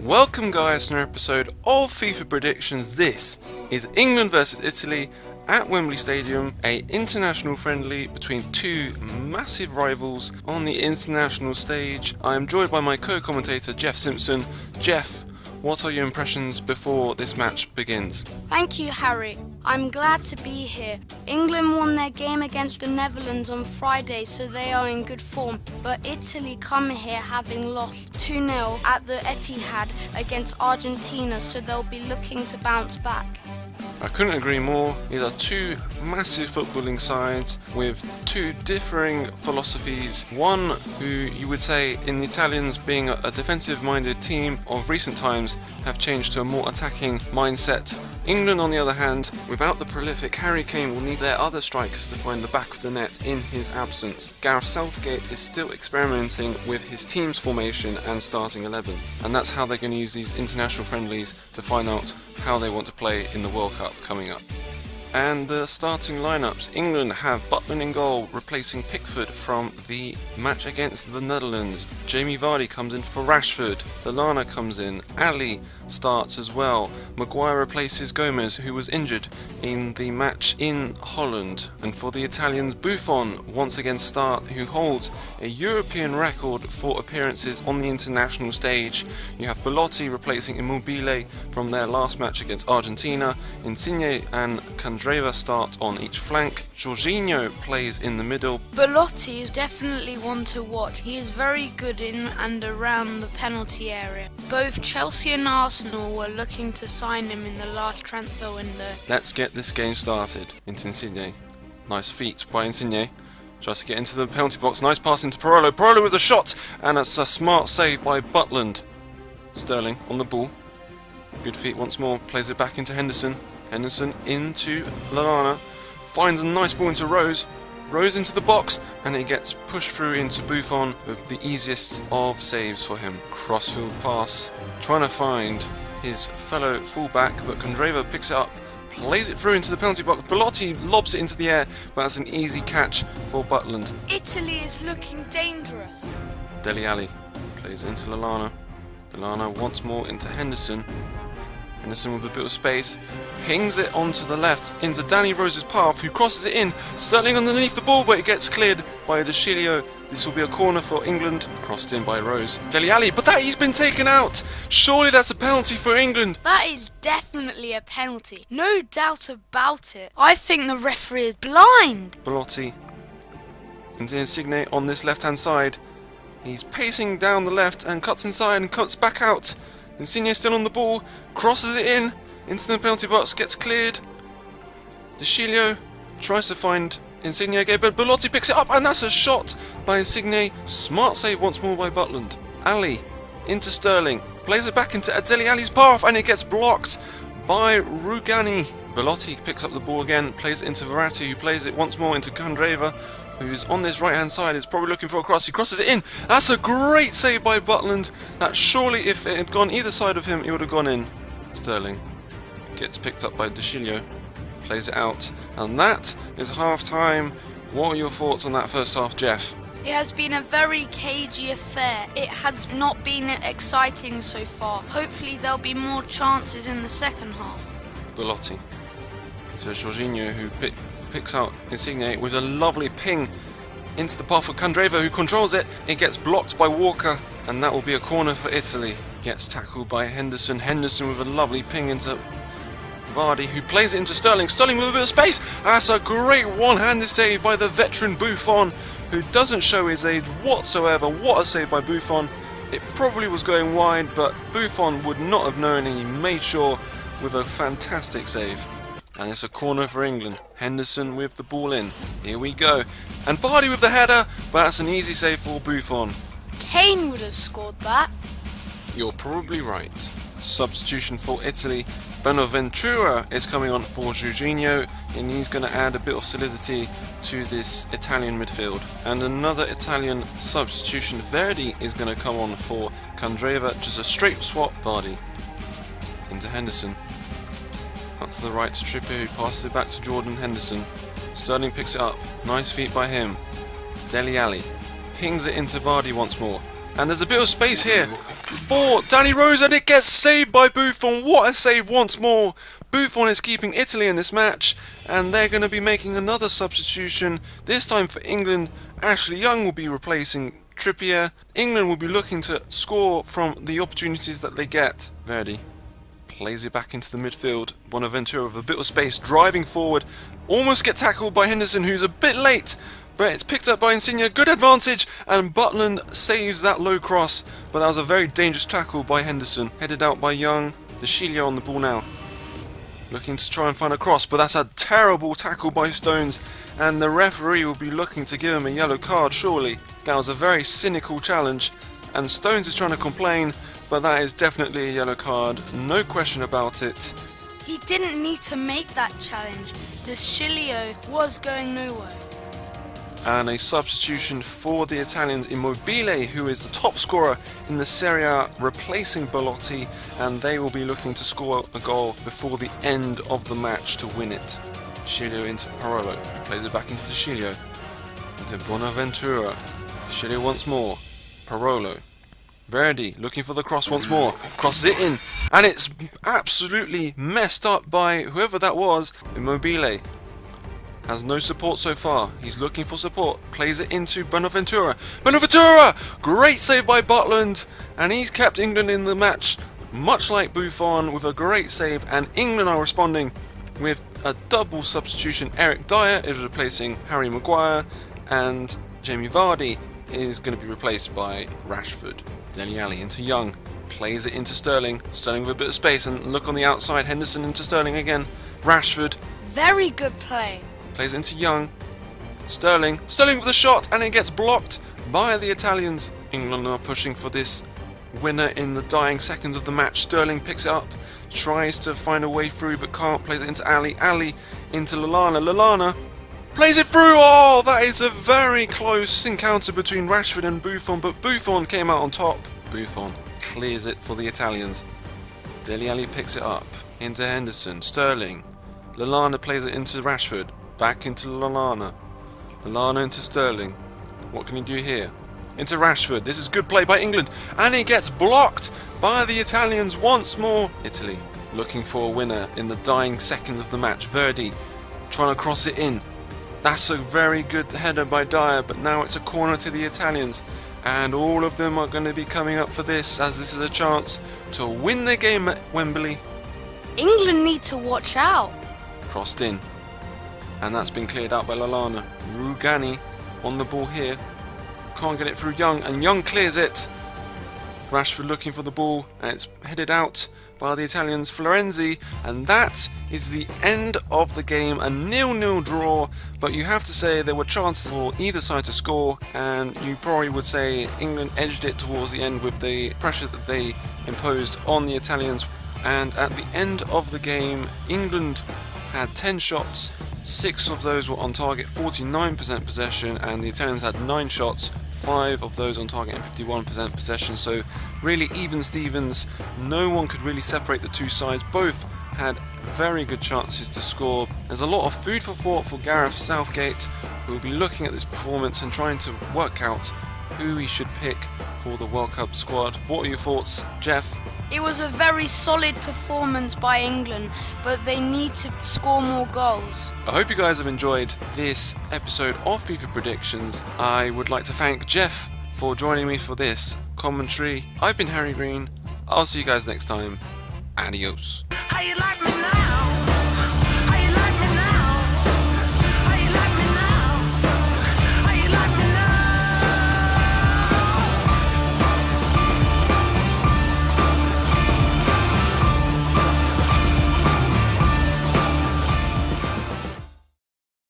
Welcome guys to an episode of FIFA Predictions. This is England versus Italy at Wembley Stadium, a international friendly between two massive rivals on the international stage. I am joined by my co-commentator Jeff Simpson. Jeff, what are your impressions before this match begins? Thank you, Harry. I'm glad to be here. England won their game against the Netherlands on Friday, so they are in good form. But Italy come here having lost 2-0 at the Etihad against Argentina, so they'll be looking to bounce back. I couldn't agree more. These are two massive footballing sides with two differing philosophies. One who you would say in the Italians, being a defensive-minded team of recent times, have changed to a more attacking mindset. England, on the other hand, without the prolific Harry Kane, will need their other strikers to find the back of the net in his absence. Gareth Southgate is still experimenting with his team's formation and starting 11, and that's how they're going to use these international friendlies to find out how they want to play in the World Cup coming up. And the starting lineups: England have Butland in goal, replacing Pickford from the match against the Netherlands. Jamie Vardy comes in for Rashford. Lallana comes in. Ali starts as well. Maguire replaces Gomez, who was injured in the match in Holland. And for the Italians, Buffon once again starts, who holds a European record for appearances on the international stage. You have Belotti replacing Immobile from their last match against Argentina. Insigne and Candreva start on each flank. Jorginho plays in the middle. Belotti is definitely one to watch. He is very good in and around the penalty area. Both Chelsea and Arsenal were looking to sign him in the last transfer window. Let's get this game started. Into Insigne. Nice feet by Insigne. Tries to get into the penalty box. Nice pass into Parolo. Parolo with a shot, and it's a smart save by Butland. Sterling on the ball. Good feet once more. Plays it back into Henderson. Henderson into Lallana. Finds a nice ball into Rose. Rose into the box, and it gets pushed through into Buffon with the easiest of saves for him. Crossfield pass. Trying to find his fellow fullback, but Candreva picks it up. Plays it through into the penalty box. Belotti lobs it into the air, but that's an easy catch for Butland. Italy is looking dangerous. Dele Alli plays into Lallana. Lallana once more into Henderson. Henderson with a bit of space, pings it onto the left into Danny Rose's path, who crosses it in. Sterling underneath the ball, but it gets cleared by De Sciglio. This will be a corner for England. Crossed in by Rose. Dele Alli, but he's been taken out. Surely that's a penalty for England. That is definitely a penalty. No doubt about it. I think the referee is blind. Belotti into Insigne on this left-hand side. He's pacing down the left and cuts inside and cuts back out. Insigne still on the ball, crosses it in into the penalty box, gets cleared. De Sciglio tries to find Insigne again, but Belotti picks it up, and that's a shot by Insigne. Smart save once more by Butland. Ali into Sterling, plays it back into Dele Alli's path, and it gets blocked by Rugani. Belotti picks up the ball again, plays it into Verratti, who plays it once more into Candreva, who's on this right hand side, is probably looking for a cross. He crosses it in. That's a great save by Butland. That surely, if it had gone either side of him, it would have gone in. Sterling gets picked up by De Sciglio, plays it out, and that is half time. What are your thoughts on that first half, Jeff? It has been a very cagey affair. It has not been exciting so far. Hopefully there'll be more chances in the second half. Belotti to Jorginho, who picks out Insigne with a lovely ping into the path of Candreva, who controls it. It gets blocked by Walker, and that will be a corner for Italy. Gets tackled by Henderson. Henderson with a lovely ping into Vardy, who plays it into Sterling. Sterling with a bit of space. That's a great one-handed save by the veteran Buffon, who doesn't show his age whatsoever. What a save by Buffon. It probably was going wide, but Buffon would not have known, and he made sure with a fantastic save. And it's a corner for England. Henderson with the ball in. Here we go. And Vardy with the header, but that's an easy save for Buffon. Kane would have scored that. You're probably right. Substitution for Italy. Bonaventura is coming on for Jorginho, and he's going to add a bit of solidity to this Italian midfield. And another Italian substitution. Verdi is going to come on for Candreva. Just a straight swap. Vardy into Henderson. Up to the right to Trippier, who passes it back to Jordan Henderson. Sterling picks it up. Nice feet by him. Dele Alli pings it into Vardy once more. And there's a bit of space here for Danny Rose, and it gets saved by Buffon. What a save once more. Buffon is keeping Italy in this match, and they're going to be making another substitution. This time for England, Ashley Young will be replacing Trippier. England will be looking to score from the opportunities that they get. Verdi plays it back into the midfield. Bonaventura with a bit of space, driving forward. Almost get tackled by Henderson, who's a bit late, but it's picked up by Insigne. Good advantage, and Butland saves that low cross, but that was a very dangerous tackle by Henderson. Headed out by Young. De Chilio on the ball now, looking to try and find a cross, but that's a terrible tackle by Stones, and the referee will be looking to give him a yellow card, surely. That was a very cynical challenge, and Stones is trying to complain, but that is definitely a yellow card, no question about it. He didn't need to make that challenge. De Chilio was going nowhere. And a substitution for the Italians, Immobile, who is the top scorer in the Serie A, replacing Belotti, and they will be looking to score a goal before the end of the match to win it. Chilio into Parolo, who plays it back into De Chilio, into Bonaventura. De Chilio once more, Parolo. Verdi looking for the cross once more, crosses it in, and it's absolutely messed up by whoever that was. Immobile has no support so far. He's looking for support. Plays it into Bonaventura. Bonaventura! Great save by Butland. And he's kept England in the match, much like Buffon, with a great save. And England are responding with a double substitution. Eric Dyer is replacing Harry Maguire. And Jamie Vardy is going to be replaced by Rashford. Dele Alli into Young. Plays it into Sterling. Sterling with a bit of space. And look on the outside. Henderson into Sterling again. Rashford. Very good play. Plays it into Young. Sterling. Sterling with a shot, and it gets blocked by the Italians. England are pushing for this winner in the dying seconds of the match. Sterling picks it up, tries to find a way through, but can't. Plays it into Ali. Ali into Lallana. Lallana plays it through. Oh, that is a very close encounter between Rashford and Buffon, but Buffon came out on top. Buffon clears it for the Italians. Dele Alli picks it up into Henderson. Sterling. Lallana plays it into Rashford. Back into Lallana. Lallana into Sterling. What can he do here? Into Rashford. This is good play by England. And he gets blocked by the Italians once more. Italy looking for a winner in the dying seconds of the match. Verdi trying to cross it in. That's a very good header by Dyer, but now it's a corner to the Italians. And all of them are going to be coming up for this, as this is a chance to win the game at Wembley. England need to watch out. Crossed in. And that's been cleared out by Lallana. Rugani on the ball here. Can't get it through Young, and Young clears it. Rashford looking for the ball, and it's headed out by the Italians. Florenzi, and that is the end of the game. A 0-0 draw, but you have to say there were chances for either side to score, and you probably would say England edged it towards the end with the pressure that they imposed on the Italians. And at the end of the game, England had 10 shots, 6 of those were on target, 49% possession, and the Italians had 9 shots, 5 of those on target and 51% possession. So really even Stevens. No one could really separate the two sides. Both had very good chances to score. There's a lot of food for thought for Gareth Southgate, who will be looking at this performance and trying to work out who he should pick for the World Cup squad. What are your thoughts, Jeff? It was a very solid performance by England, but they need to score more goals. I hope you guys have enjoyed this episode of FIFA Predictions. I would like to thank Jeff for joining me for this commentary. I've been Harry Green. I'll see you guys next time. Adios.